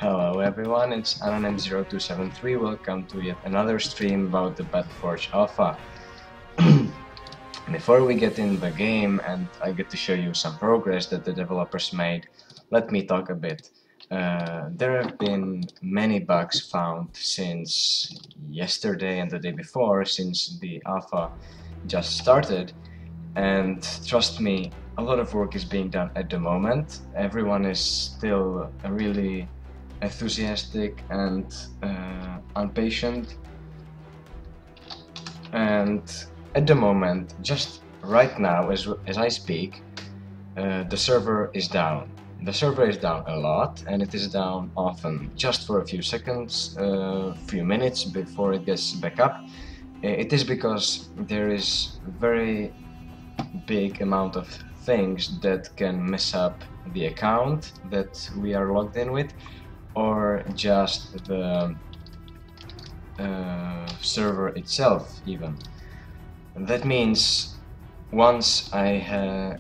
Hello everyone, it's Anonym0273. Welcome to yet another stream about the Battleforge Alpha. Before we get in the game and I get to show you some progress that the developers made, let me talk a bit. There have been many bugs found since yesterday and the day before, since the alpha just started, and trust me, a lot of work is being done at the moment. Everyone is still really enthusiastic and impatient, and at the moment, just right now as I speak, the server is down. The server is down a lot, and it is down often, just for a few seconds, few minutes before it gets back up. It is because there is very big amount of things that can mess up the account that we are logged in with, or just the server itself even. That means once I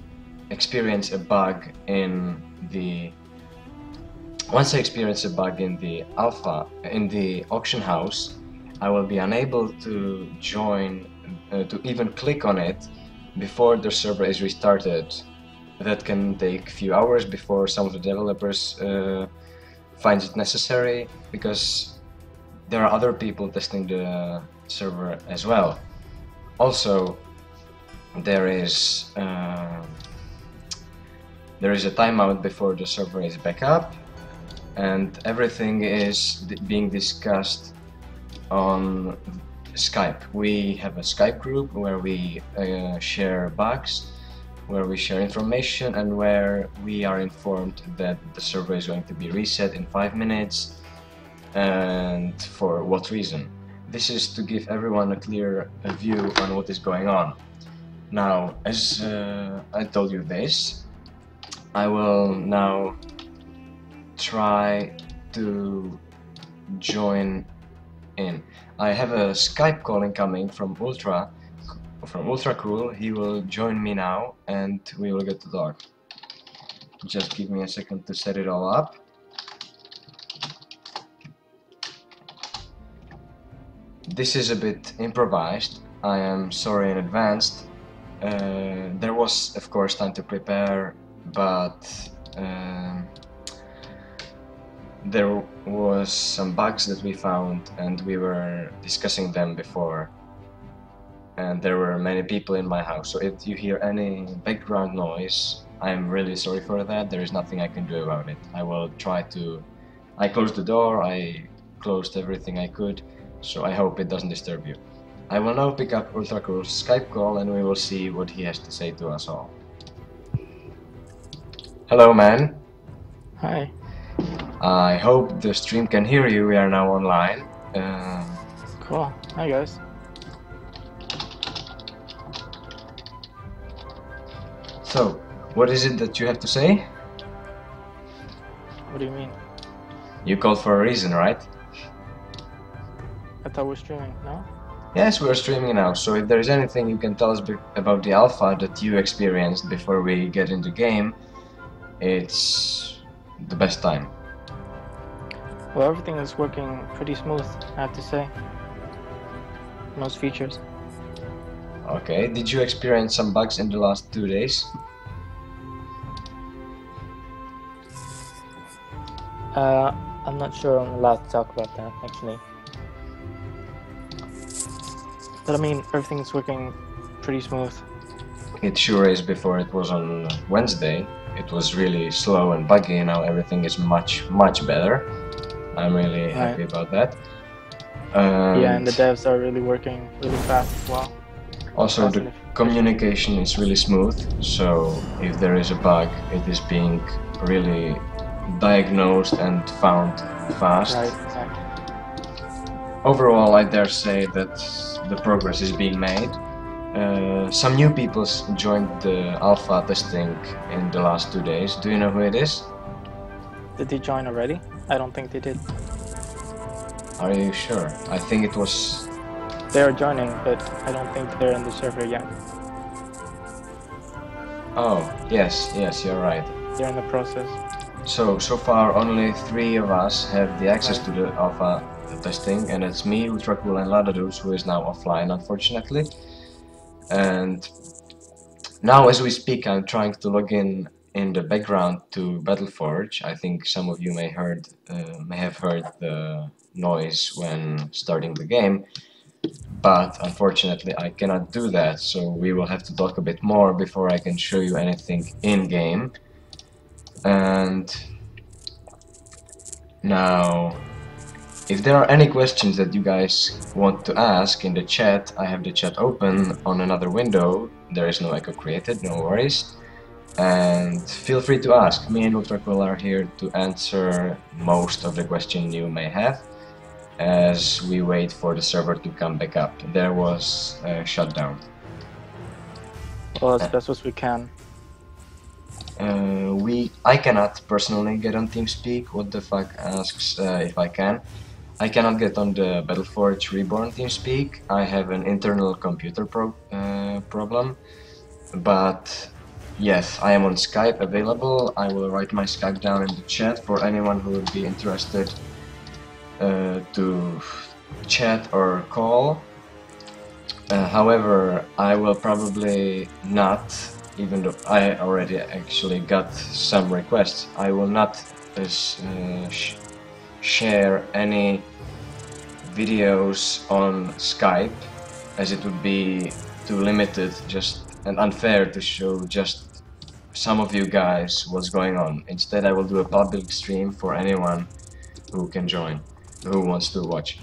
experience a bug in the alpha, in the auction house, I will be unable to join, to even click on it before the server is restarted. That can take a few hours before some of the developers finds it necessary, because there are other people testing the server as well. Also, there is a timeout before the server is back up, and everything is being discussed on Skype. We have a Skype group where we share bugs, where we share information, and where we are informed that the server is going to be reset in 5 minutes, and for what reason. This is to give everyone a clear view on what is going on. Now, as I told you this, I will now try to join in. I have a Skype call incoming from Ultrakool. He will join me now and we will get to talk. Just give me a second to set it all up. This is a bit improvised. I am sorry in advance. There was, of course, time to prepare, but there was some bugs that we found, and we were discussing them before. And there were many people in my house, so if you hear any background noise, I'm really sorry for that. There is nothing I can do about it. I will try to... I closed the door, I closed everything I could, so I hope it doesn't disturb you. I will now pick up Ultrakool's Skype call and we will see what he has to say to us all. Hello, man. Hi. I hope the stream can hear you. We are now online. Cool. Hi, guys. So, what is it that you have to say? What do you mean? You called for a reason, right? I thought we're streaming, no? Yes, we are streaming now, so if there is anything you can tell us about the alpha that you experienced before we get into the game, it's the best time. Well, everything is working pretty smooth, I have to say. Most features. Okay, did you experience some bugs in the last 2 days? I'm not sure I'm allowed to talk about that, actually. But I mean, everything is working pretty smooth. It sure is. Before it was on Wednesday. It was really slow and buggy, and now everything is much better. I'm really happy about that. Yeah, and the devs are really working really fast as well. Also, the communication is really smooth, so if there is a bug, it is being really diagnosed and found fast. Right, exactly. Overall, I dare say that the progress is being made. Some new people joined the alpha testing in the last 2 days. Do you know who it is? Did they join already? I don't think they did. Are you sure? I think it was... They are joining, but I don't think they're in the server yet. Oh, yes, you're right. They're in the process. So far only 3 of us have the access to the alpha testing, and it's me, Ultrakool and WotdeFack, who is now offline, unfortunately. And now as we speak, I'm trying to log in the background to Battleforge. I think some of you may have heard the noise when starting the game, but unfortunately I cannot do that, so we will have to talk a bit more before I can show you anything in-game. And now, if there are any questions that you guys want to ask in the chat, I have the chat open on another window. There is no echo created, no worries. And feel free to ask. Me and Ultrakool are here to answer most of the questions you may have as we wait for the server to come back up. There was a shutdown. Well, as best as we can. I cannot personally get on TeamSpeak. WotdeFack asks if I can. I cannot get on the Battleforge Reborn TeamSpeak. I have an internal computer problem. But yes, I am on Skype available. I will write my Skype down in the chat for anyone who would be interested to chat or call. However, I will probably not, even though I already actually got some requests, I will not share any videos on Skype, as it would be too limited and unfair to show just some of you guys what's going on. Instead, I will do a public stream for anyone who can join, who wants to watch.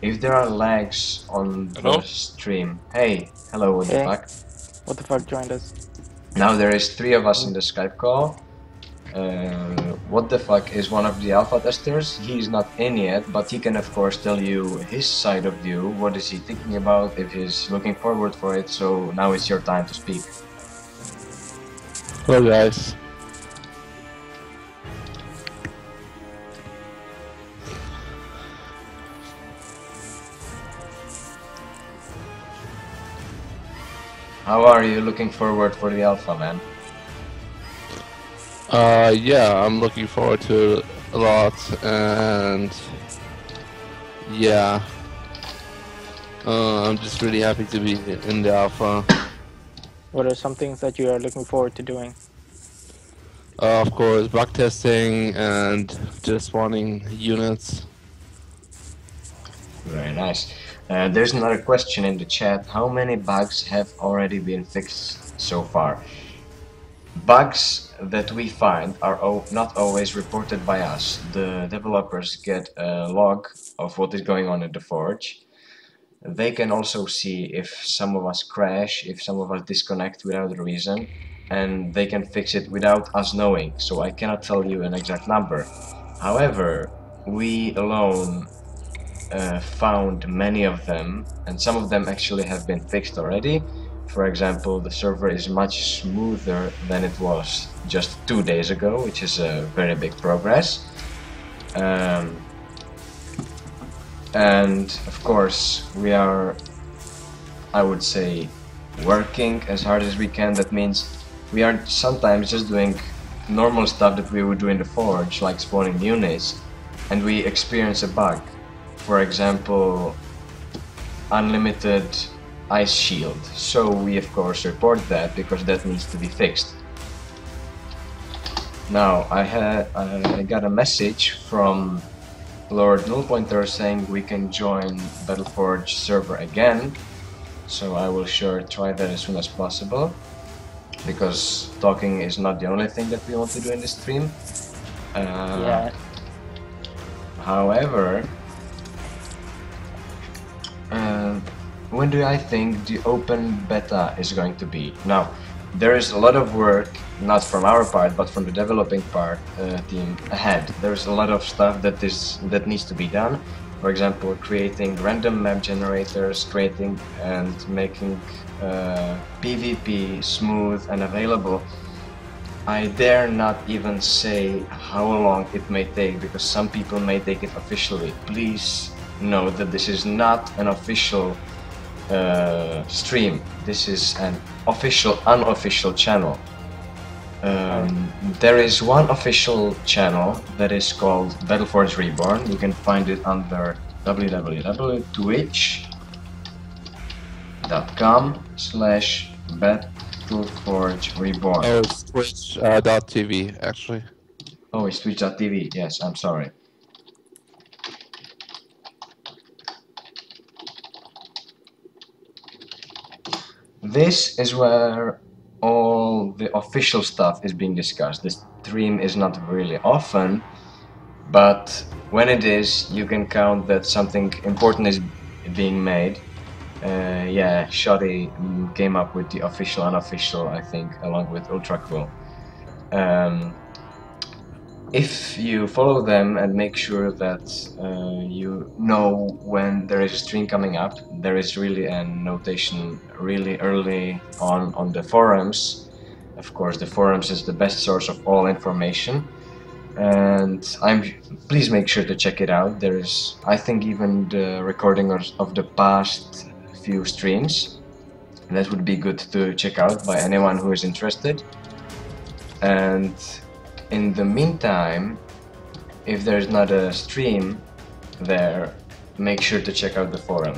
If there are lags on the stream, hey, hello, WotdeFack. WotdeFack joined us. Now there is 3 of us in the Skype call. WotdeFack is one of the alpha testers. He is not in yet, but he can of course tell you his side of view. What is he thinking about, if he's looking forward for it. So now it's your time to speak. Hello guys. How are you looking forward for the alpha, man? Yeah, I'm looking forward to it a lot, and yeah, I'm just really happy to be in the alpha. What are some things that you are looking forward to doing? Of course, bug testing and just spawning units. Very nice. There's another question in the chat. How many bugs have already been fixed so far? Bugs that we find are not always reported by us. The developers get a log of what is going on in the forge. They can also see if some of us crash, if some of us disconnect without a reason, and they can fix it without us knowing, so I cannot tell you an exact number. However, we alone found many of them, and some of them actually have been fixed already. For example, the server is much smoother than it was just 2 days ago, which is a very big progress. And of course we are, I would say, working as hard as we can. That means we are sometimes just doing normal stuff that we would do in the forge, like spawning units, and we experience a bug. For example, unlimited ice shield. So we of course report that, because that needs to be fixed. Now I got a message from Lord Nullpointer saying we can join Battleforge server again, so I will sure try that as soon as possible, because talking is not the only thing that we want to do in this stream. Yeah. However, when do I think the open beta is going to be? Now, there is a lot of work, not from our part, but from the developing part team ahead. There's a lot of stuff that needs to be done. For example, creating random map generators, creating and making PvP smooth and available. I dare not even say how long it may take, because some people may take it officially. Please know that this is not an official stream. This is an unofficial channel. I There is one official channel that is called Battleforge Reborn. You can find it under www.twitch.com/BattleforgeReborn. Oh, it's Twitch.tv actually. Oh, it's Twitch.tv. Yes, I'm sorry. This is where all the official stuff is being discussed. The stream is not really often, but when it is, you can count that something important is being made. Yeah, Shoddy came up with the official, unofficial, I think, along with Ultrakool. If you follow them and make sure that you know when there is a stream coming up, there is really a notation really early on the forums. Of course, the forums is the best source of all information, and please make sure to check it out. There is, I think, even the recording of the past few streams. That would be good to check out by anyone who is interested. And in the meantime, if there's not a stream there, make sure to check out the forum.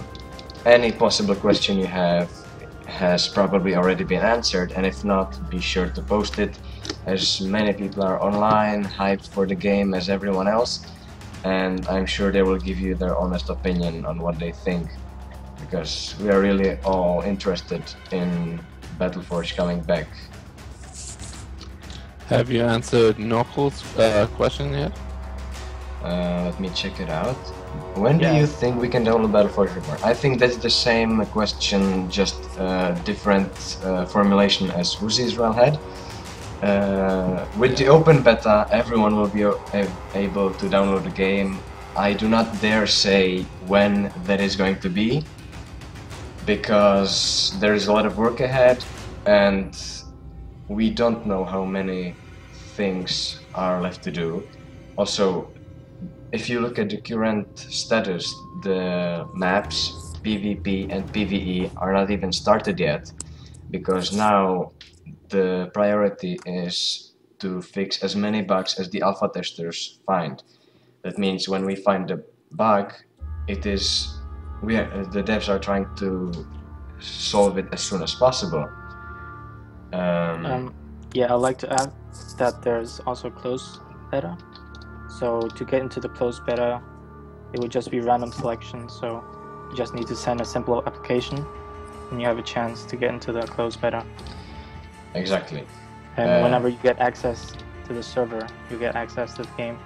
Any possible question you have has probably already been answered, and if not, be sure to post it, as many people are online, hyped for the game as everyone else, and I'm sure they will give you their honest opinion on what they think, because we are really all interested in Battleforge coming back. Have you answered Knuckles' question yet? Let me check it out. When do you think we can download Battleforge Reborn? I think that's the same question, just different formulation as Uzi Israel had. With the open beta, everyone will be able to download the game. I do not dare say when that is going to be, because there is a lot of work ahead, and we don't know how many things are left to do. Also, if you look at the current status, the maps, PvP and PvE are not even started yet, because now the priority is to fix as many bugs as the alpha testers find. That means when we find a bug, the devs are trying to solve it as soon as possible. Yeah, I'd like to add that there's also closed beta. So to get into the closed beta, it would just be random selection. So you just need to send a simple application, and you have a chance to get into the closed beta. Exactly. And whenever you get access to the server, you get access to the game.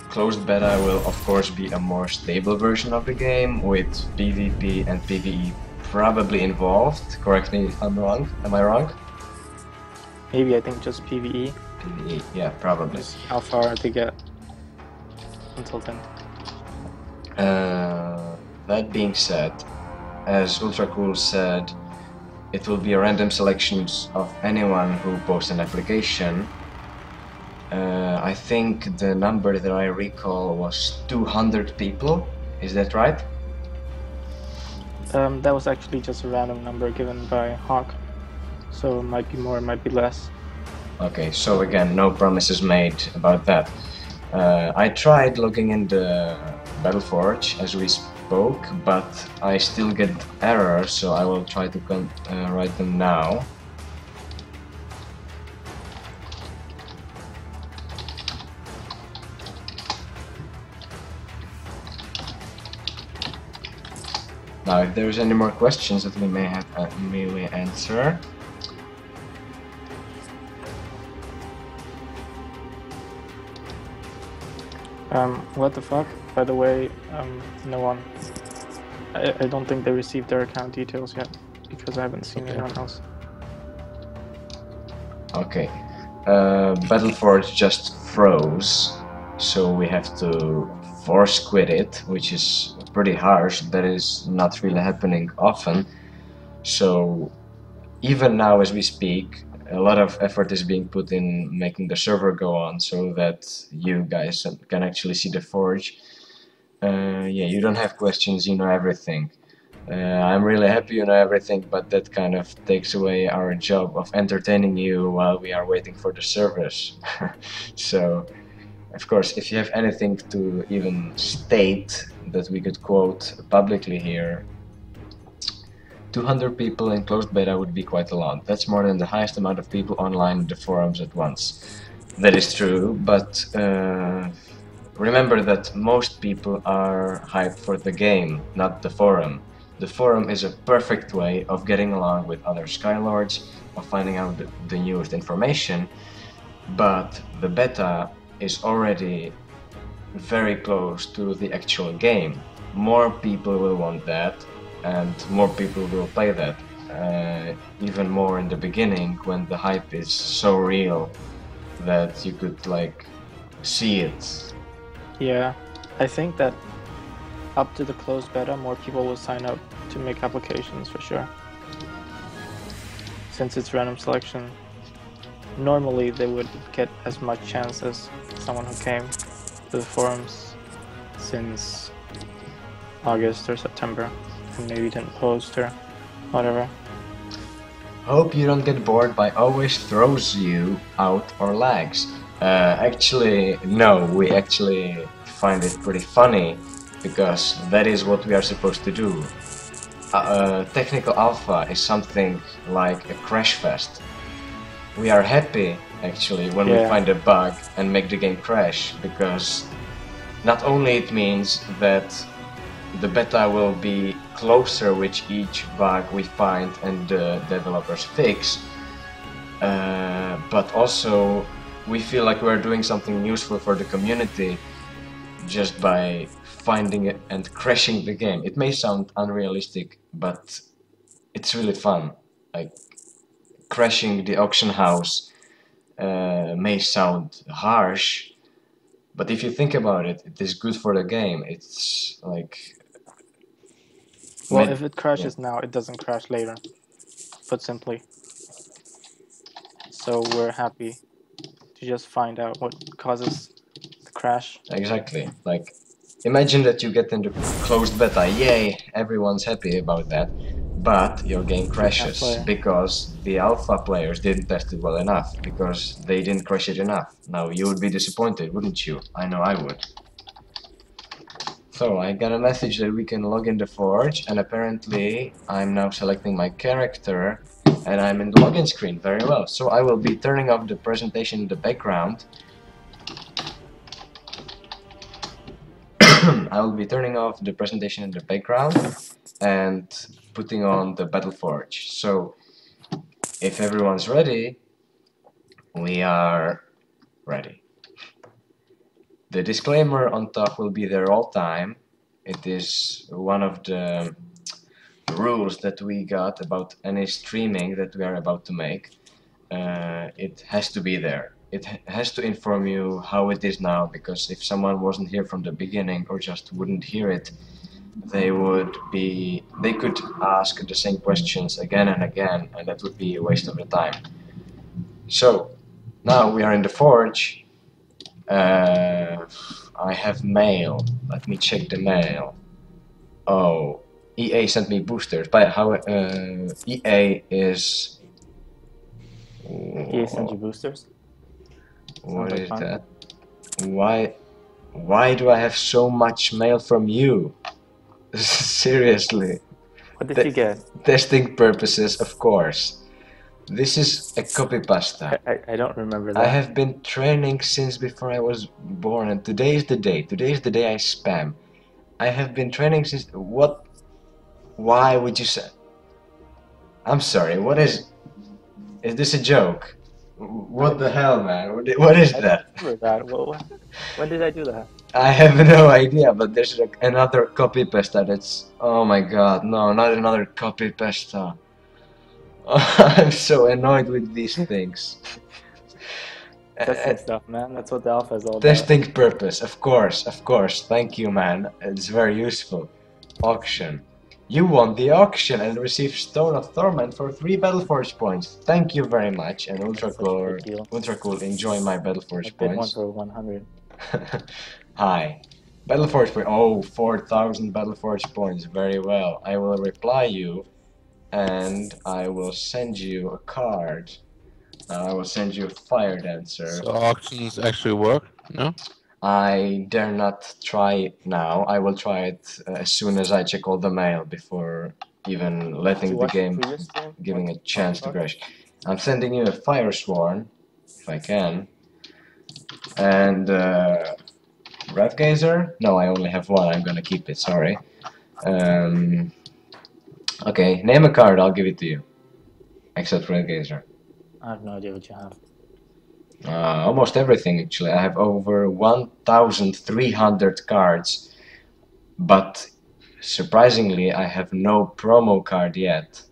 Closed beta will of course be a more stable version of the game, with PvP and PvE probably involved. Correct me if I'm wrong. Am I wrong? Maybe, I think just PvE. PvE, yeah, probably. How far to get until then. That being said, as Ultrakool said, it will be a random selection of anyone who posts an application. I think the number that I recall was 200 people. Is that right? That was actually just a random number given by Hawk, so it might be more, it might be less. Okay, so again, no promises made about that. I tried logging in the Battleforge as we spoke, but I still get errors, so I will try to write them now. Now, if there's any more questions that we may have, may we answer. What the fuck? By the way, no one. I don't think they received their account details yet, because I haven't seen anyone else. Okay. Battleforge just froze, so we have to force quit it, which is pretty harsh. That is not really happening often. So even now as we speak, a lot of effort is being put in making the server go on so that you guys can actually see the forge. Yeah, you don't have questions, you know everything. I'm really happy you know everything, but that kind of takes away our job of entertaining you while we are waiting for the servers. So, of course, if you have anything to even state that we could quote publicly here, 200 people in closed beta would be quite a lot. That's more than the highest amount of people online in the forums at once. That is true, but remember that most people are hyped for the game, not the forum. The forum is a perfect way of getting along with other Skylords, of finding out the newest information, but the beta is already very close to the actual game. More people will want that, and more people will play that. Even more in the beginning, when the hype is so real that you could like see it. Yeah, I think that up to the closed beta, more people will sign up to make applications for sure. Since it's random selection, normally they would get as much chance as someone who came to the forums since August or September and maybe didn't post or whatever. Hope you don't get bored by always throws you out or lags. Actually, no, we actually find it pretty funny, because that is what we are supposed to do. Technical alpha is something like a crash fest. We are happy, actually, when we find a bug and make the game crash, because not only it means that the beta will be closer with each bug we find and the developers fix, but also we feel like we're doing something useful for the community just by finding it and crashing the game. It may sound unrealistic, but it's really fun. Like, crashing the auction house may sound harsh, but if you think about it, it is good for the game. It's like... Well, if it crashes now, it doesn't crash later, put simply. So we're happy to just find out what causes the crash. Exactly. Like, imagine that you get into closed beta, yay, everyone's happy about that, but your game crashes because the alpha players didn't test it well enough, because they didn't crash it enough. Now, you would be disappointed, wouldn't you? I know I would. So, I got a message that we can log in the Forge, and apparently I'm now selecting my character, and I'm in the login screen. Very well. So I will be turning off the presentation in the background. I will be turning off the presentation in the background and putting on the Battle Forge. So, if everyone's ready, we are ready. The disclaimer on top will be there all time. It is one of the rules that we got about any streaming that we are about to make. It has to be there. It has to inform you how it is now, because if someone wasn't here from the beginning or just wouldn't hear it, they could ask the same questions again and again, and that would be a waste of the time. So, now we are in the Forge. I have mail. Let me check the mail. Oh, EA sent me boosters. But how EA is... EA sent you boosters? What is that? Why do I have so much mail from you? Seriously. What did you get? Testing purposes, of course. This is a copy pasta. I don't remember that. I have been training since before I was born, and today is the day. Today is the day I spam. I have been training since... What? Why would you say... I'm sorry, what is... Is this a joke? What the hell, man? What is that? I don't remember that. When did I do that? I have no idea, but there's another copy pasta that's... Oh my god, no, not another copy pasta. I'm so annoyed with these things. Testing stuff, man. That's what the alpha is all about. Testing purpose, of course. Thank you, man. It's very useful. Auction. You won the auction and received Stone of Torment for 3 Battleforge points. Thank you very much. And Ultrakool, enjoy my Battleforge points. I bid one for 100. Hi. Battleforge point. Oh, 4,000 Battleforge points. Very well. I will reply you, and I will send you a card. I will send you a fire dancer. So auctions actually work? No? I dare not try it now. I will try it as soon as I check all the mail before even letting the game, giving a chance to crash. I'm sending you a fire sworn, if I can. And Red Gazer? No, I only have one. I'm gonna keep it. Sorry. Okay, name a card. I'll give it to you. Except Red Gazer. I have no idea what you have. Almost everything actually. I have over 1,300 cards, but surprisingly, I have no promo card yet.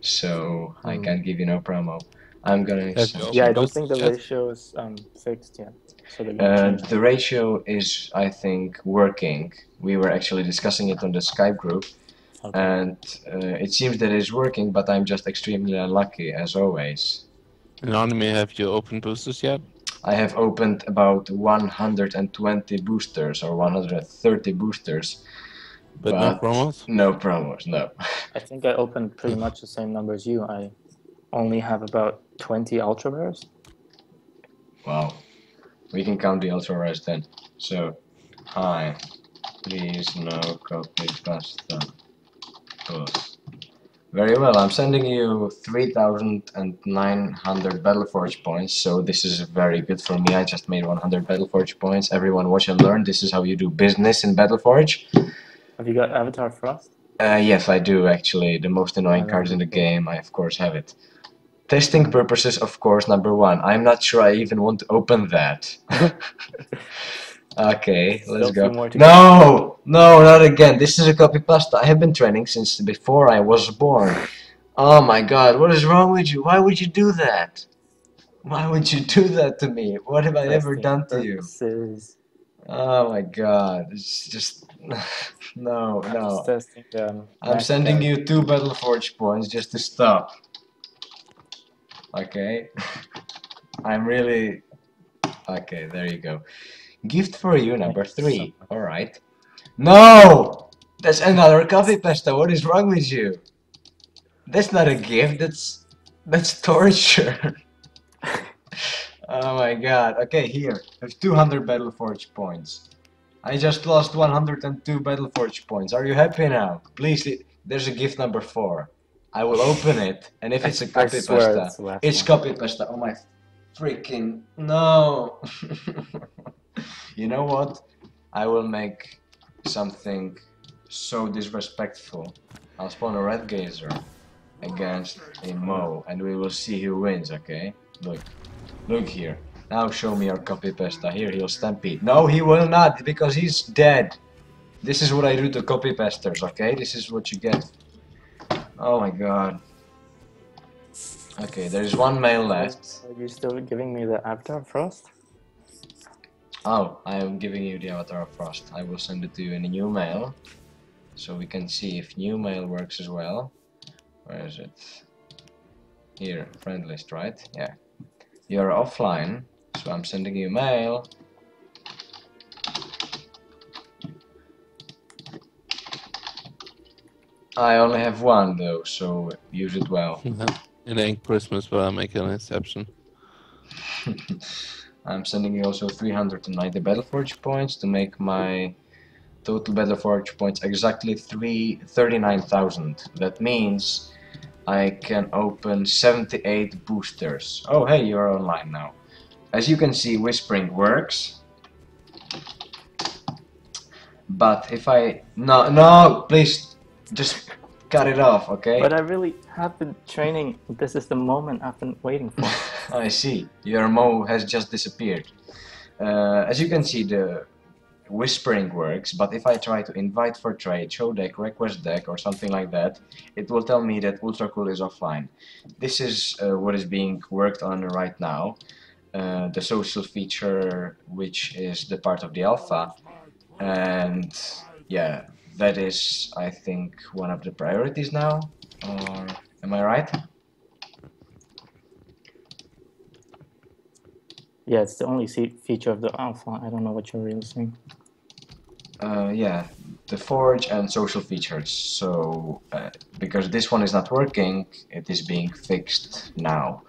So I can't give you no promo. I'm gonna. Yeah, I don't think the ratio is fixed yet. So they're gonna change the ratio is, I think, working. We were actually discussing it on the Skype group, and it seems that it's working, but I'm just extremely unlucky, as always. Anonymous, have you opened boosters yet? I have opened about 120 boosters or 130 boosters. But no promos? No promos, no. I think I opened pretty much the same number as you. I only have about 20 ultra rares. Wow. We can count the ultra rares then. So, hi. Please no copy pasta. Plus. Very well, I'm sending you 3,900 Battleforge points, so this is very good for me. I just made 100 Battleforge points. Everyone watch and learn. This is how you do business in Battleforge. Have you got Avatar Frost? Yes, I do actually. The most annoying cards in the game, I of course have it. Testing purposes, of course, number one. I'm not sure I even want to open that. Okay, let's go. No! No, not again. This is a copy pasta. I have been training since before I was born. Oh my god, what is wrong with you? Why would you do that? Why would you do that to me? What have I ever done to you? Oh my god, it's just... No, no. I'm sending you 2 Battleforge points just to stop. Okay? I'm really... Okay, there you go. Gift for you, number 3. Alright. No! That's another coffee pasta. What is wrong with you? That's not a gift. That's torture. Oh my god. Okay, here. I have 200 Battleforge points. I just lost 102 Battleforge points. Are you happy now? Please, there's a gift number 4. I will open it, and if it's a copy pasta, it's copy pasta. Oh my freaking no! You know what? I will make something so disrespectful. I'll spawn a Red Gazer against a Mo, and we will see who wins, okay? Look. Look here. Now show me your copy pasta. Here, he'll stampede. No, he will not, because he's dead. This is what I do to copy pasters, okay? This is what you get. Oh my god. Okay, there's one mail left. Are you still giving me the Avatar Frost? Oh, I am giving you the Avatar of Frost. I will send it to you in a new mail, so we can see if new mail works as well. Where is it? Here, friend list, right? Yeah. You're offline, so I'm sending you mail. I only have one though, so use it well. It ain't Christmas, but I'll make an exception. I'm sending you also 390 Battleforge points to make my total Battleforge points exactly 39,000. That means I can open 78 boosters. Oh hey, you're online now. As you can see, whispering works. But if I... No, please, just cut it off, okay? But I really have been training. This is the moment I've been waiting for. I see. Your Mo has just disappeared. As you can see, the whispering works, but if I try to invite for trade, show deck, request deck, or something like that, it will tell me that Ultrakool is offline. This is what is being worked on right now. The social feature, which is the part of the alpha, and yeah, that is, I think, one of the priorities now. Or am I right? Yeah, it's the only feature of the alpha. I don't know what you're really saying. Yeah, the forge and social features. So because this one is not working, it is being fixed now.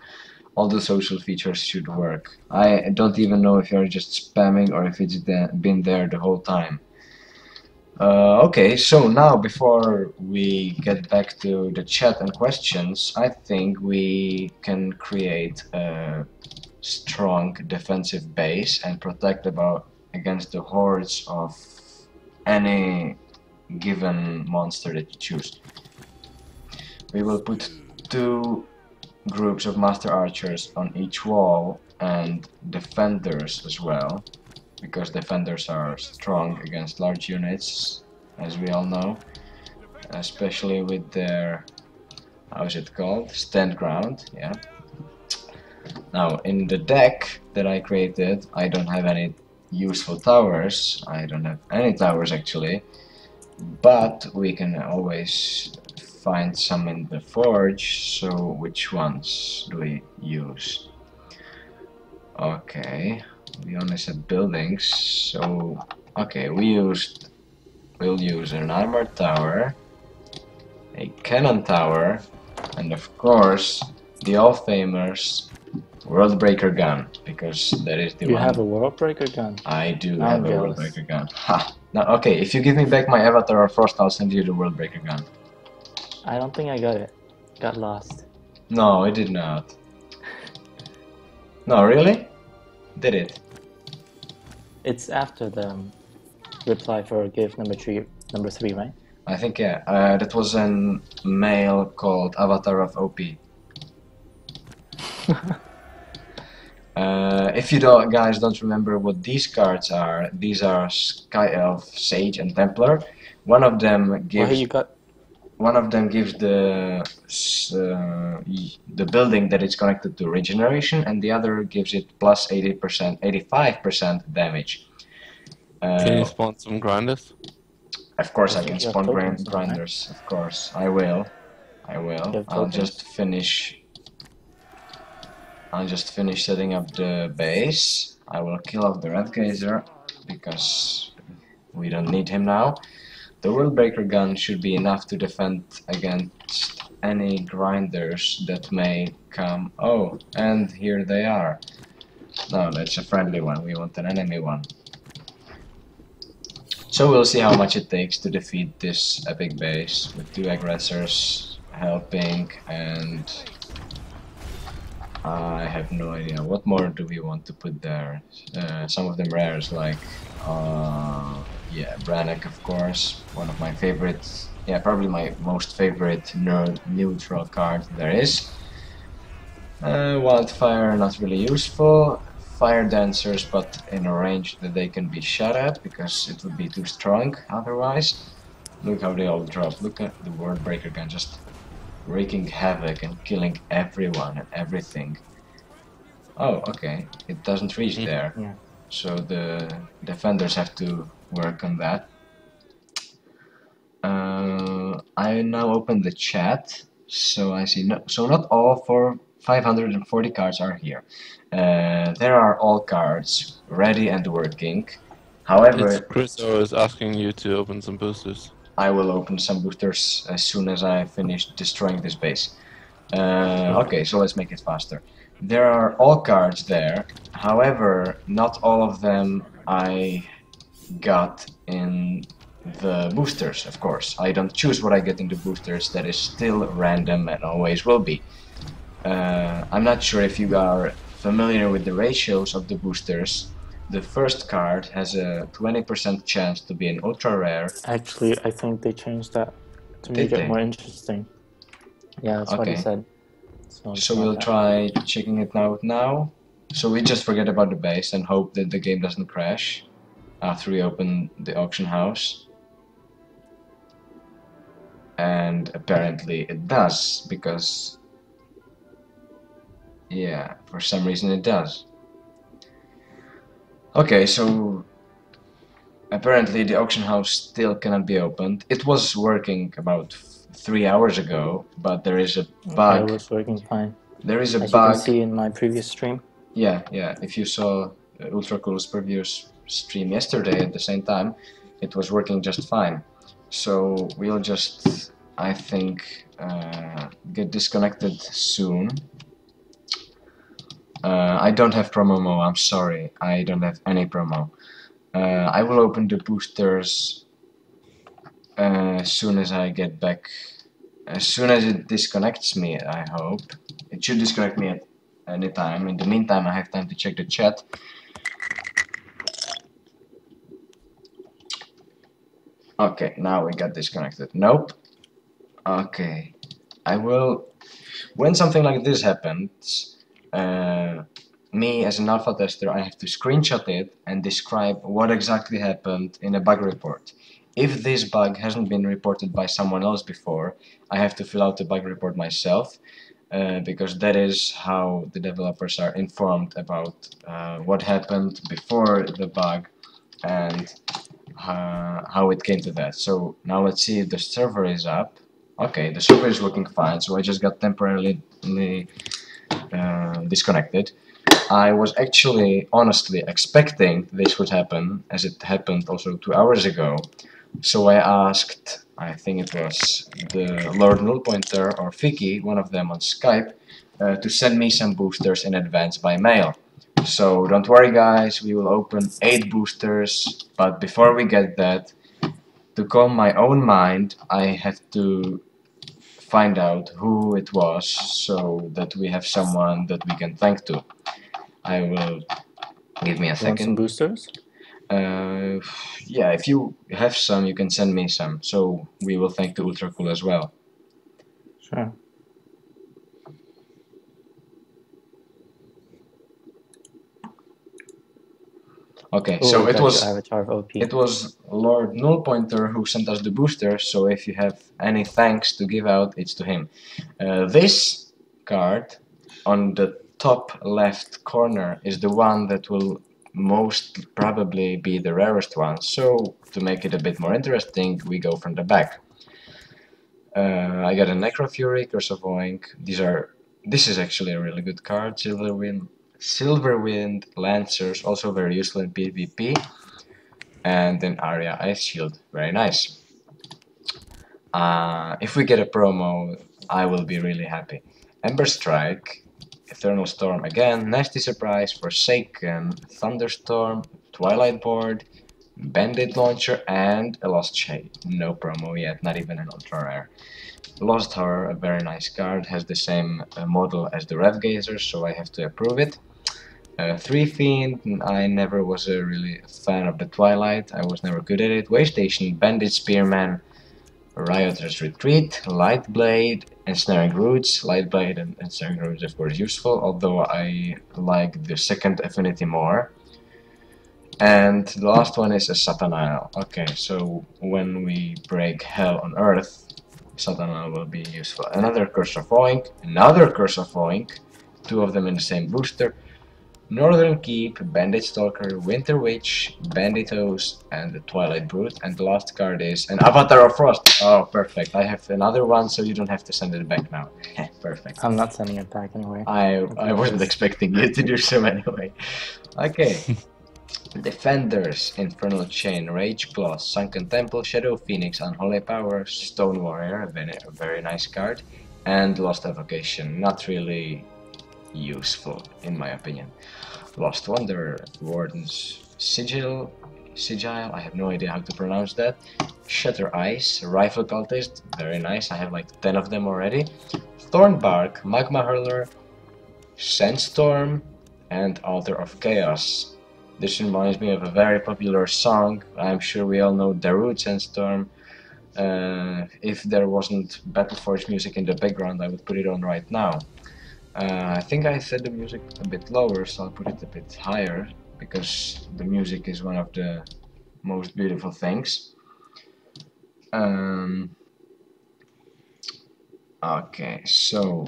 All the social features should work. I don't even know if you're just spamming or if it's been there the whole time. Okay, so now before we get back to the chat and questions, I think we can create a strong defensive base and protect against the hordes of any given monster that you choose. We will put 2 groups of master archers on each wall and defenders as well, because defenders are strong against large units, as we all know, especially with their, how is it called, stand ground. Yeah. Now in the deck that I created, I don't have any useful towers. I don't have any towers actually, but we can always find some in the forge. So which ones do we use? Okay, we only said buildings, so okay, we'll use an armored tower, a cannon tower, and of course the all-famous World Breaker gun, because that is the one. You have a World Breaker gun? I do I'm have a World jealous. Breaker gun. Ha! Now, okay, if you give me back my avatar of Frost, I'll send you the World Breaker gun. I don't think I got it. Got lost. No, it did not. No, really? Did it? It's after the reply for gift number 3, right? I think, yeah. That was a mail called Avatar of OP. If you guys don't remember what these cards are, these are Sky Elf, Sage, and Templar. One of them gives. Well, you got. One of them gives the building that it's connected to regeneration, and the other gives it plus 80%, 85% damage. Can you spawn some grinders? Of course, I You can have spawn tokens, grinders. Of course, I will. I'll just finish. I'll just finish setting up the base. I will kill off the Red Gazer because we don't need him now. The World Breaker gun should be enough to defend against any grinders that may come. Oh, and here they are. No, that's a friendly one. We want an enemy one. So we'll see how much it takes to defeat this epic base with 2 aggressors helping, and I have no idea. What more do we want to put there? Some of them rares, like yeah, Brannick, of course, one of my favorites. Yeah, probably my most favorite neutral card there is. Wildfire, not really useful. Fire Dancers, but in a range that they can be shot at, because it would be too strong otherwise. Look how they all drop. Look at the World Breaker gun just wreaking havoc and killing everyone and everything. Oh, okay. It doesn't reach there. Yeah. So the defenders have to work on that. I now open the chat, so I see so not all 540 cards are here. There are all cards ready and working. However, Chris is asking you to open some boosters. I will open some boosters as soon as I finish destroying this base. Okay, so let's make it faster. There are all cards there. However, not all of them I got in the boosters, of course. I don't choose what I get in the boosters. That is still random and always will be. I'm not sure if you are familiar with the ratios of the boosters. The first card has a 20% chance to be an ultra rare. Actually, I think they changed that to make it more interesting. Yeah, that's what he said. So we'll try checking it out now. So we just forget about the base and hope that the game doesn't crash after we open the auction house. And apparently it does, because yeah, for some reason it does. Okay, so apparently the auction house still cannot be opened. It was working about 3 hours ago, but there is a bug. It was working fine. There is a bug. As you can see in my previous stream. Yeah. If you saw Ultrakool's previous stream yesterday at the same time, it was working just fine. So we'll just, I think, get disconnected soon. I don't have promo mo, I'm sorry, I don't have any promo. I will open the boosters as soon as I get back, as soon as it disconnects me, I hope. It should disconnect me at any time. In the meantime, I have time to check the chat. Okay, now we got disconnected. Nope. Okay, I will... When something like this happens, me as an alpha tester, I have to screenshot it and describe what exactly happened in a bug report. If this bug hasn't been reported by someone else before, I have to fill out the bug report myself, because that is how the developers are informed about what happened before the bug and how it came to that. So now let's see if the server is up. Okay, the server is working fine, so I just got temporarily disconnected. I was actually, honestly, expecting this would happen, as it happened also 2 hours ago. So I asked, I think it was the Lord Nullpointer or Vicky, one of them on Skype, to send me some boosters in advance by mail. So don't worry guys, we will open 8 boosters, but before we get that, to calm my own mind, I have to find out who it was, so that we have someone that we can thank to. I will... Give me a second. Want some boosters? Yeah, if you have some, you can send me some, so we will thank the Ultrakool as well. Sure. Okay, Ooh, so it was Avatar of OP. it was Lord Nullpointer who sent us the booster, so if you have any thanks to give out, it's to him. This card on the top left corner is the one that will most probably be the rarest one, so to make it a bit more interesting, we go from the back. I got a Necrofury, Curse of Oink. This is actually a really good card. Silverwind Lancers, also very useful in PvP, and then Arya Ice Shield, very nice. If we get a promo, I will be really happy. Ember Strike, Eternal Storm again, Nasty Surprise, Forsaken, Thunderstorm, Twilight Board, Bandit Launcher, and a Lost Shade. No promo yet, not even an ultra rare. Lost Horror, a very nice card, has the same model as the Rev Gazer, so I have to approve it. 3 Fiend, I never was really a fan of the Twilight, I was never good at it. Waystation, Bandit Spearman, Rioter's Retreat, Light Blade, Ensnaring Roots. Light Blade and Ensnaring Roots of course useful, although I like the second affinity more. And the last one is a Satanile. Okay, so when we break Hell on Earth, Satanile will be useful. Another Curse of Oink, another Curse of Oink, 2 of them in the same booster. Northern Keep, Bandit Stalker, Winter Witch, Banditos, and the Twilight Brute. And the last card is an Avatar of Frost. Oh, perfect. I have another one, so you don't have to send it back now. Perfect. I'm not sending it back anyway. I wasn't expecting you to do so anyway. Okay. Defenders, Infernal Chain, Rage Claw, Sunken Temple, Shadow Phoenix, Unholy Power, Stone Warrior, a very nice card, and Lost Evocation, not really useful in my opinion. Lost Wonder, Warden's Sigil, I have no idea how to pronounce that. Shatter Ice, Rifle Cultist, very nice, I have like 10 of them already. Thornbark, Magma Hurler, Sandstorm, and Altar of Chaos. This reminds me of a very popular song. I'm sure we all know Darude Sandstorm. If there wasn't Battleforge music in the background, I would put it on right now. I think I set the music a bit lower, so I'll put it a bit higher, because the music is one of the most beautiful things. Okay, so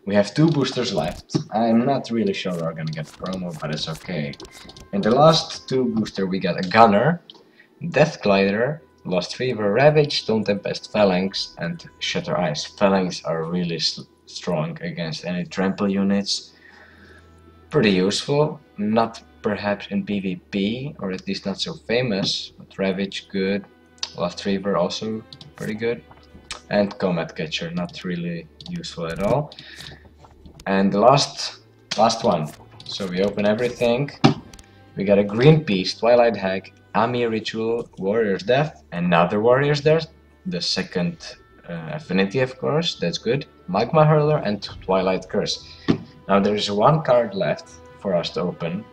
we have 2 boosters left. I'm not really sure we're gonna get promo, but it's okay. In the last 2 booster we got a Gunner, Death Glider, Lost Fever, Ravage, Stone Tempest, Phalanx, and Shatter Ice. Phalanx are really strong against any trample units. Pretty useful, not perhaps in PvP, or at least not so famous. But Ravage, good. Lost Reaver, also pretty good. And Comet Catcher, not really useful at all. And the last one. So we open everything. We got a green piece, Twilight Hag, Ami Ritual, Warrior's Death, another Warrior's Death, the second affinity, of course, that's good, Magma Hurler, and Twilight Curse. Now there is one card left for us to open.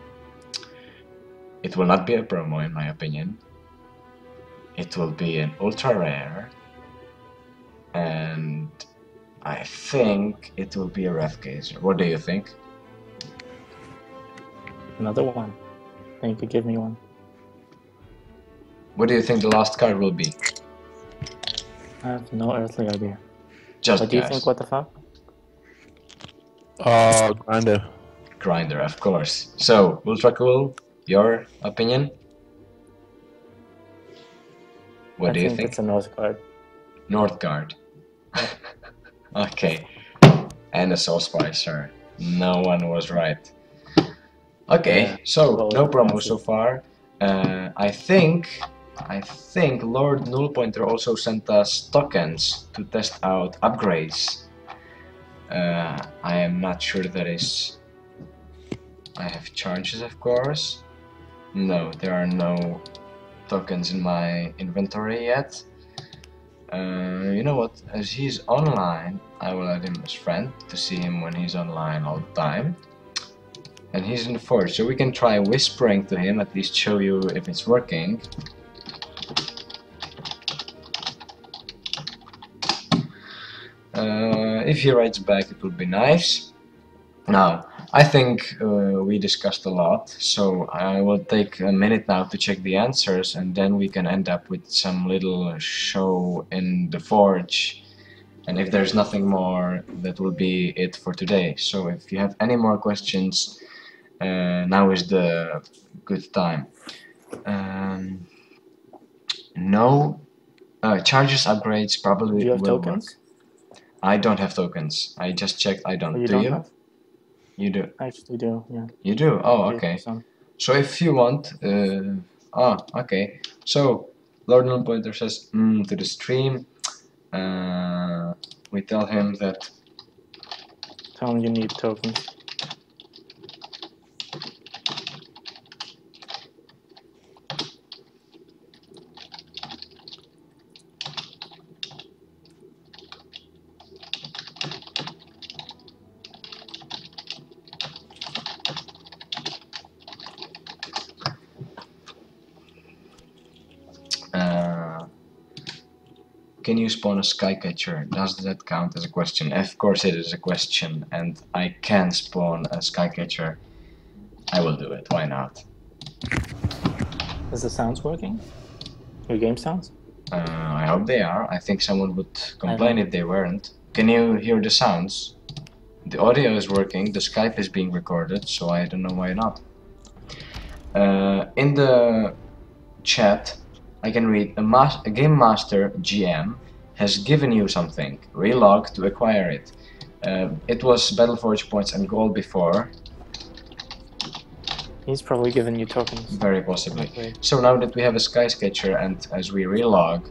It will not be a promo, in my opinion. It will be an ultra rare, and I think it will be a Wrathgazer. What do you think? Another one. And you could give me one. What do you think the last card will be? I have no earthly idea. Just What do you guess. think? What the fuck? Grinder. Grinder, of course. So, Ultrakool, your opinion? What do you think? It's a North card. North card. Okay. And a Soul Spicer. No one was right. Okay, Yeah, so well, no promo that's so it. far. I think Lord Nullpointer also sent us tokens to test out upgrades. I am not sure that is. I have charges, of course. No, there are no tokens in my inventory yet. You know what? As he's online, I will add him as friend to see him when he's online all the time. And he's in the forge, so we can try whispering to him, at least show you if it's working. If he writes back, it would be nice. Now, I think we discussed a lot, so I will take a minute now to check the answers, and then we can end up with some little show in the forge. And if there's nothing more, that will be it for today. So if you have any more questions, now is the good time. No charges upgrades probably Do you have will tokens? work. I don't have tokens. I just checked. I don't. Oh, you Do don't you? have? You do. I actually do, yeah. You do. Oh, Yeah, okay. some. So if you want, okay. So Lord Nullpointer says to the stream. We tell him that. Tell him you need tokens. Can you spawn a Skycatcher? Does that count as a question? Of course it is a question, and I can spawn a Skycatcher. I will do it, why not? Is the sounds working? Your game sounds? I hope they are. I think someone would complain if they weren't. Can you hear the sounds? The audio is working, the Skype is being recorded, so I don't know why not. In the chat, I can read a Game Master GM has given you something. Relog to acquire it. It was Battleforge points and gold before. He's probably given you tokens. Very possibly. Okay. So now that we have a Skyscatcher, and as we relog...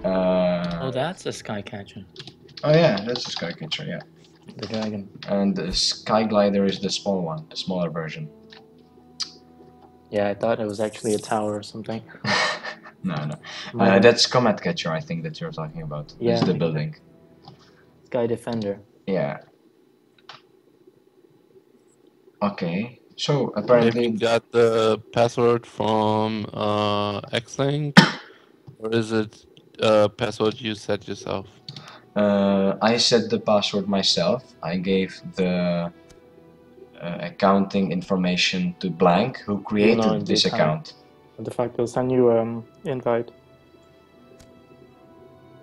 Oh, that's a Skycatcher. Oh yeah, that's a Skycatcher, yeah. The dragon. And the Skyglider is the small one, the smaller version. Yeah, I thought it was actually a tower or something. No. My- That's Comet Catcher, I think, that you're talking about. Yeah. It's the building. Sky Defender. Yeah. Okay. So If apparently, you got the password from Xlink, or is it a password you set yourself? I set the password myself. I gave the accounting information to Blank, who created No, this the account. What the fuck? They'll send you invite.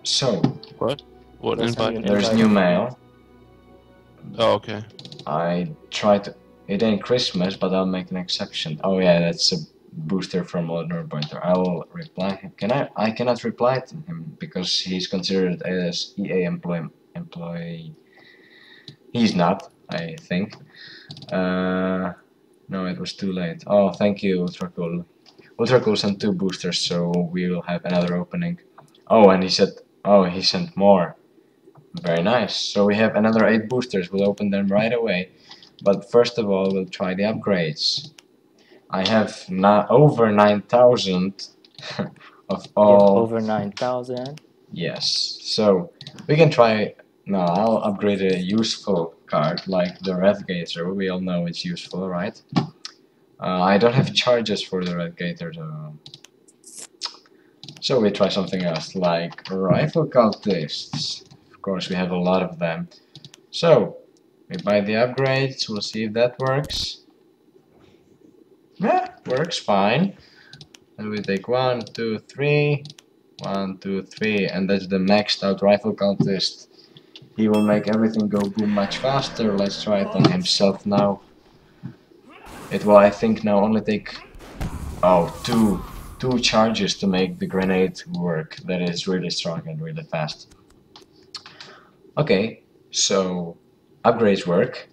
So What? What They'll send you invite? an there's invite. new mail. Oh, okay. I tried to. It ain't Christmas, but I'll make an exception. Oh yeah, that's a booster from Lord Nullpointer. I will reply him. Can I? I cannot reply to him because he's considered as EA employee. He's not, I think. No, it was too late. Oh, thank you, Ultrakool. Ultrakool sent 2 boosters, so we will have another opening. Oh, and he said, oh, he sent more. Very nice. So we have another 8 boosters. We'll open them right away. But first of all, we'll try the upgrades. I have over 9,000 of all. Over 9,000. Yes. So we can try. No, I'll upgrade a useful card like the Red Gator. We all know it's useful, right? I don't have charges for the Red Gator though. So we try something else like Rifle Cultists. Of course, we have a lot of them. So we buy the upgrades. We'll see if that works. Yeah, works fine. And we take 1, 2, 3. 1, 2, 3, and that's the maxed out Rifle Cultist. He will make everything go boom much faster. Let's try it on himself now. It will, I think, now only take two charges to make the grenade work. That is really strong and really fast. Okay, so upgrades work.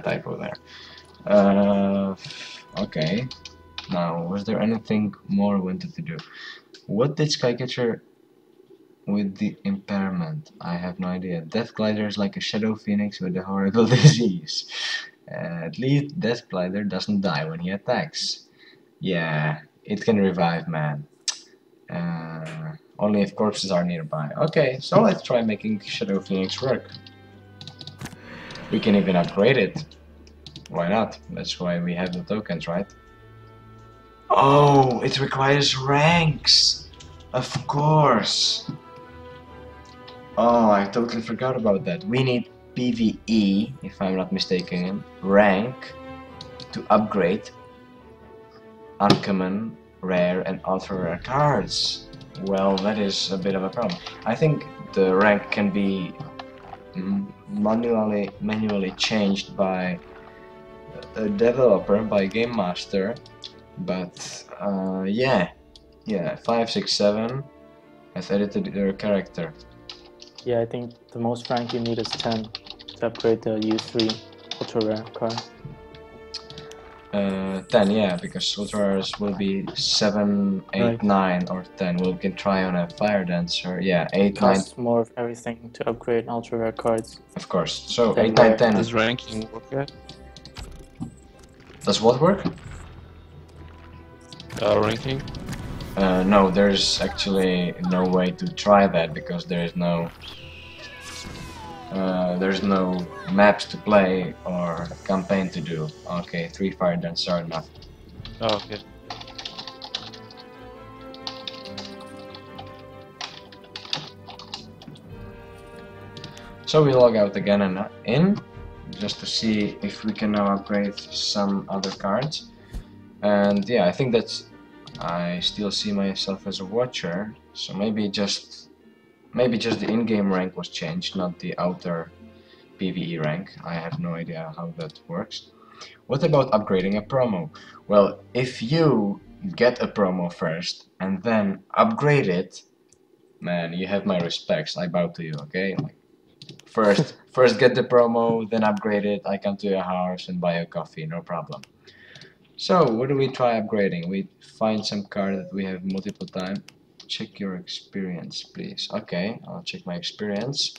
Typo there. Okay. Now, was there anything more we wanted to do? What did Skycatcher with the impairment? I have no idea. Death Glider is like a shadow phoenix with a horrible disease. At least Death Glider doesn't die when he attacks. Yeah, it can revive, man. Only if corpses are nearby. Okay, so let's try making Shadow Phoenix work. We can even upgrade it. Why not? That's why we have the tokens, right? Oh, it requires ranks! Of course! Oh, I totally forgot about that. We need PvE, if I'm not mistaken, rank to upgrade uncommon, rare and ultra rare cards. Well, that is a bit of a problem. I think the rank can be manually changed by a developer, by game master, but yeah, 5, 6, 7 has edited their character. Yeah, I think the most rank you need is 10 to upgrade the U3 ultra rare card. 10, yeah, because ultra rares will be 7, 8, Right. 9 or 10. We can try on a fire dancer. Yeah, 8, 9. Costs more of everything to upgrade ultra rare cards. Of course. So Then 8, 9, rare. 10. Does ranking work yet? Does what work? Ranking? No, there's actually no way to try that because there's no maps to play or campaign to do. Okay, 3 fire dances are enough. Oh, okay. So we log out again and in, just to see if we can now upgrade some other cards. And yeah, I think that's... I still see myself as a watcher, so maybe just the in-game rank was changed, not the outer PvE rank. I have no idea how that works. What about upgrading a promo? Well, if you get a promo first and then upgrade it, man, you have my respects. I bow to you, okay? Like, first get the promo, then upgrade it. I come to your house and buy a coffee, no problem. So, what do we try upgrading? We find some card that we have multiple times. Check your experience, please. Okay, I'll check my experience.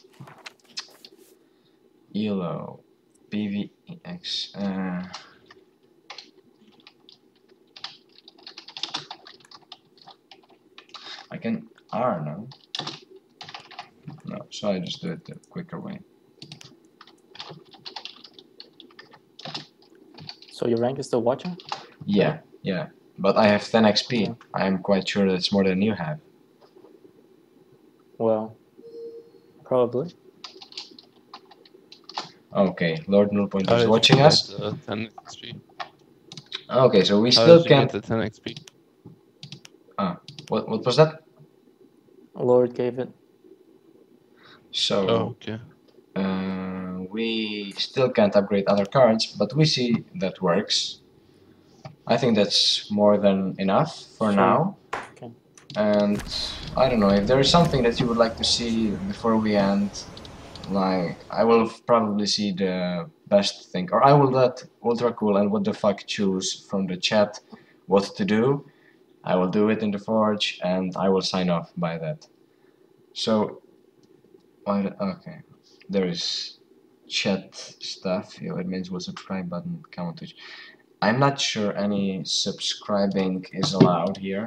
ELO, PVX. I can R now. No, so I just do it the quicker way. So your rank is still watcher? Yeah, but I have 10 XP. Yeah. I am quite sure that's more than you have. Well, probably. Okay, Lord Nullpoint is watching us. 10 XP. Okay, so we How still did you can't. get the 10 XP? What was that? Lord gave it. So oh, okay. we still can't upgrade other cards, but we see that works. I think that's more than enough for now. Okay. And I don't know, if there is something that you would like to see before we end, like, I will probably see the best thing, or I will let Ultrakool and WotdeFack choose from the chat what to do. I will do it in the Forge, and I will sign off by that. So, okay, there is chat stuff. Your admins will subscribe button, come on Twitch. I'm not sure any subscribing is allowed here,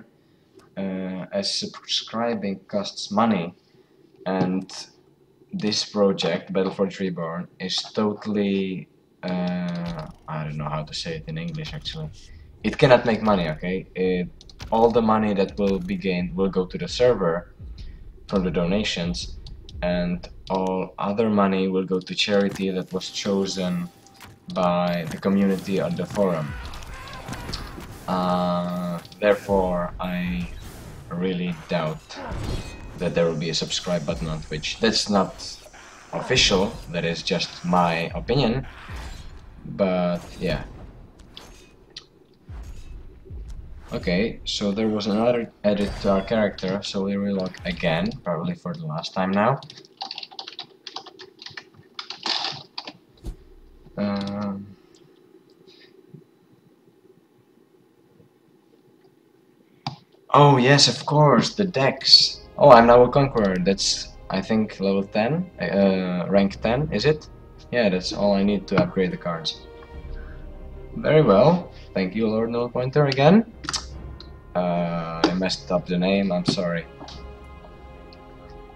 as subscribing costs money, and this project, Battleforge Reborn, is totally, I don't know how to say it in English actually. It cannot make money, okay? All the money that will be gained will go to the server from the donations, and all other money will go to charity that was chosen by the community on the forum. Therefore, I really doubt that there will be a subscribe button on Twitch. That's not official, that is just my opinion, but yeah. Okay, so there was another edit to our character, so we relog again, probably for the last time now. Oh yes, of course, the decks. Oh, I'm now a Conqueror. That's, I think, level 10, rank 10, is it? Yeah, that's all I need to upgrade the cards. Very well. Thank you, Lord Null Pointer, again. I messed up the name, I'm sorry.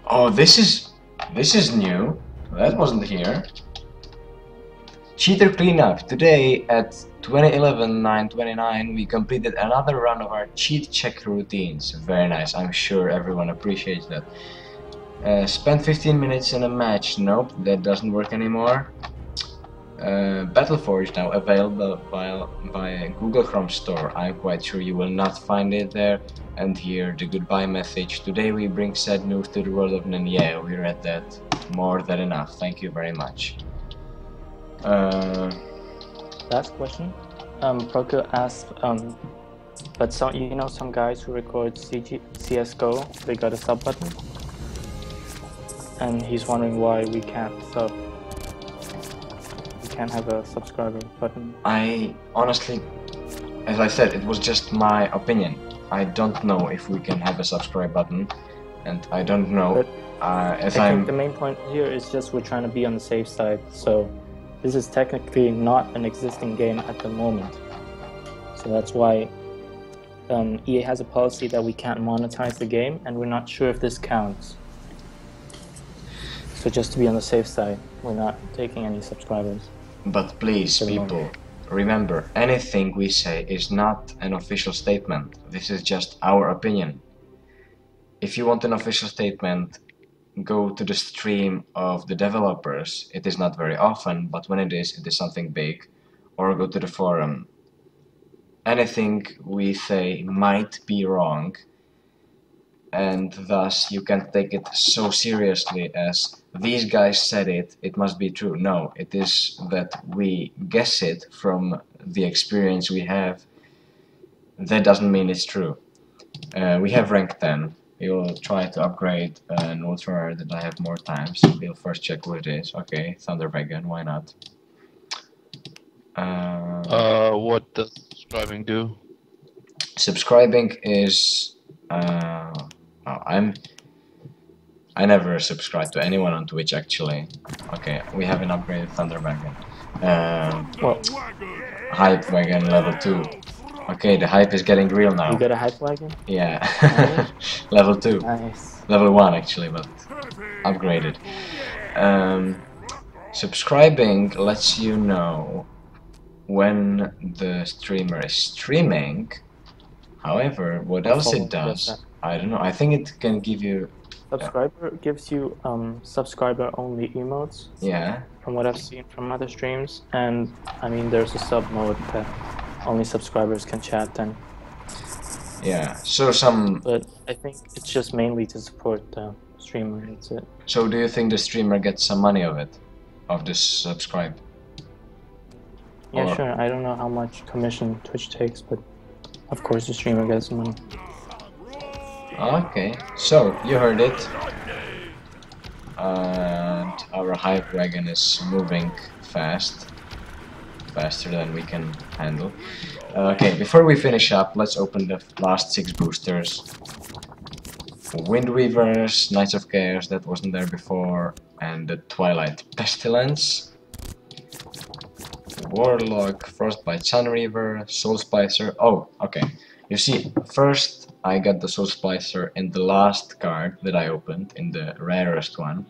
Oh, this is new. That wasn't here. Cheater cleanup. Today at 2011-9/29 we completed another run of our cheat check routines. Very nice. I'm sure everyone appreciates that. Spent 15 minutes in a match. Nope, that doesn't work anymore. Battleforge now available via Google Chrome Store. I'm quite sure you will not find it there. And here the goodbye message. Today we bring sad news to the world of Nen. Yeah, we read that. More than enough. Thank you very much. Last question. Proco asked, but some, you know, some guys who record CSGO, they got a sub button, and he's wondering why we can't sub. We can't have a subscriber button. I honestly, as I said, it was just my opinion. I don't know if we can have a subscribe button, and I don't know. But I think the main point here is just we're trying to be on the safe side. So this is technically not an existing game at the moment. So that's why EA has a policy that we can't monetize the game, and we're not sure if this counts. So just to be on the safe side, we're not taking any subscribers. But please, people, remember, anything we say is not an official statement. This is just our opinion. If you want an official statement, go to the stream of the developers. It is not very often, but when it is something big. Or go to the forum. Anything we say might be wrong, and thus you can't take it so seriously as these guys said it, it must be true. No, it is that we guess it from the experience we have. That doesn't mean it's true. We have rank 10. We will try to upgrade an Ultra that I have more times. We'll first check what it is. Okay, Thunder Wagon, why not? What does subscribing do? Subscribing is I never subscribe to anyone on Twitch actually. Okay, we have an upgraded Thunder Wagon. Hype Wagon level 2. Okay, the hype is getting real now. You got a hype wagon? Yeah. Level 2. Nice. Level 1 actually, but upgraded. Subscribing lets you know when the streamer is streaming. However, what else it does, I don't know. I think it can give you... Subscriber gives you subscriber only emotes. Yeah. From what I've seen from other streams. And I mean, there's a sub mode that only subscribers can chat then. Yeah, so some... But I think it's just mainly to support the streamer, that's it. So do you think the streamer gets some money of it? of the subscribe. Yeah, Or- sure. I don't know how much commission Twitch takes, but of course the streamer gets money. Okay, so you heard it. And our hype wagon is moving fast. Faster than we can handle. Okay, before we finish up, let's open the last 6 boosters. Windweavers, Knights of Chaos, that wasn't there before, and the Twilight Pestilence. Warlock, Frostbite Sunreaver, Soulspicer. Oh, okay. You see, first I got the Soulspicer in the last card that I opened, in the rarest one,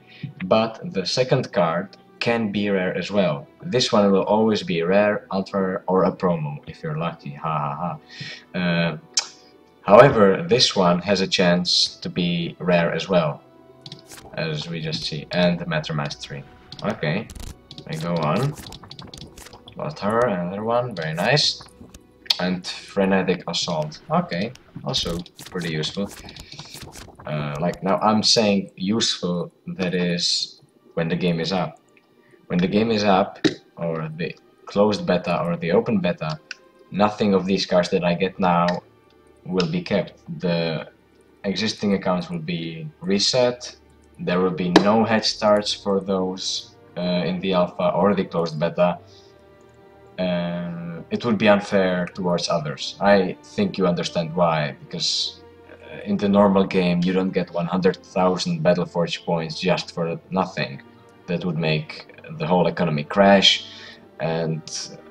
but the second card can be rare as well. This one will always be rare, ultra, or a promo, if you're lucky. Ha ha ha. However, this one has a chance to be rare as well, as we just see, and Matter Mastery. Okay, we go on. Lost her, another one, very nice. And Frenetic Assault. Okay, also pretty useful. Like, now I'm saying useful, that is when the game is up. When the game is up, or the closed beta or the open beta, nothing of these cards that I get now will be kept. The existing accounts will be reset. There will be no head starts for those in the alpha or the closed beta. It would be unfair towards others. I think you understand why, because in the normal game you don't get 100,000 Battleforge points just for nothing. That would make the whole economy crash, and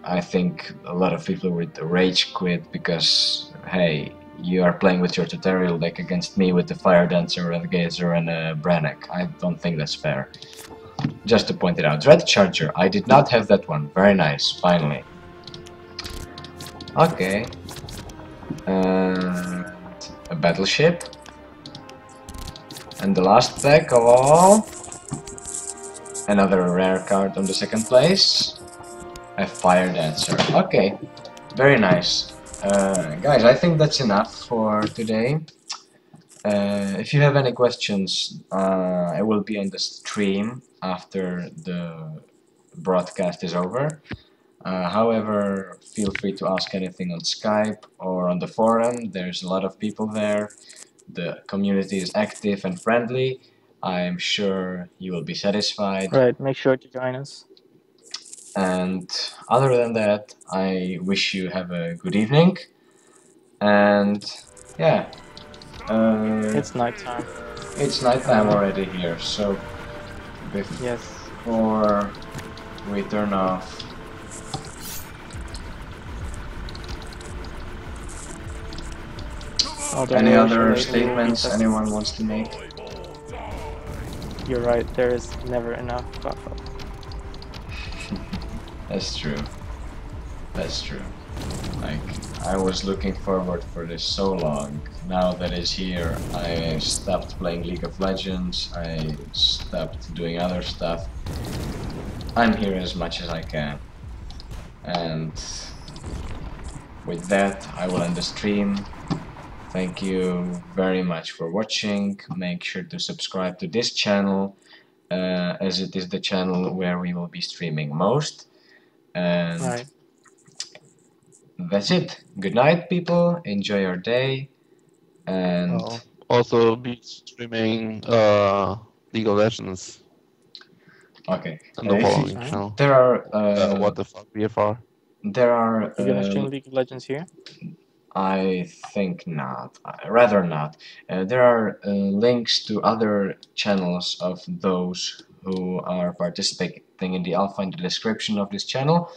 I think a lot of people would rage quit because, hey, you are playing with your tutorial deck against me with the Fire Dancer, a Gazer, and a Brannock. I don't think that's fair. Just to point it out. Dread Charger, I did not have that one. Very nice, finally. Okay. And a Battleship. And the last pack of all, another rare card on the second place. A Fire Dancer. Okay, very nice. Guys, I think that's enough for today. If you have any questions, I will be on the stream after the broadcast is over. However, feel free to ask anything on Skype or on the forum. There's a lot of people there. The community is active and friendly. I'm sure you will be satisfied. Right, make sure to join us. And other than that, I wish you have a good evening. And yeah. It's nighttime. It's nighttime already here, so Yes. before we turn off, any other statements anyone wants to make? You're right, there is never enough buffer. That's true. That's true. Like, I was looking forward for this so long. Now that it's here, I stopped playing League of Legends, I stopped doing other stuff. I'm here as much as I can. And with that, I will end the stream. Thank you very much for watching. Make sure to subscribe to this channel, as it is the channel where we will be streaming most. And Right. that's it. Good night, people. Enjoy your day. And Also be streaming League of Legends okay. on the If following you- channel. there are WotdeFack BFR. there are You're gonna stream League of Legends here? I think not. Rather not. There are links to other channels of those who are participating in the alpha in the description of this channel.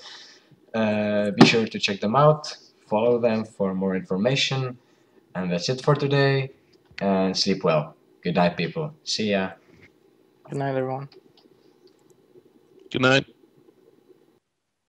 Be sure to check them out, follow them for more information, and that's it for today, and sleep well. Good night, people. See ya. Good night, everyone. Good night.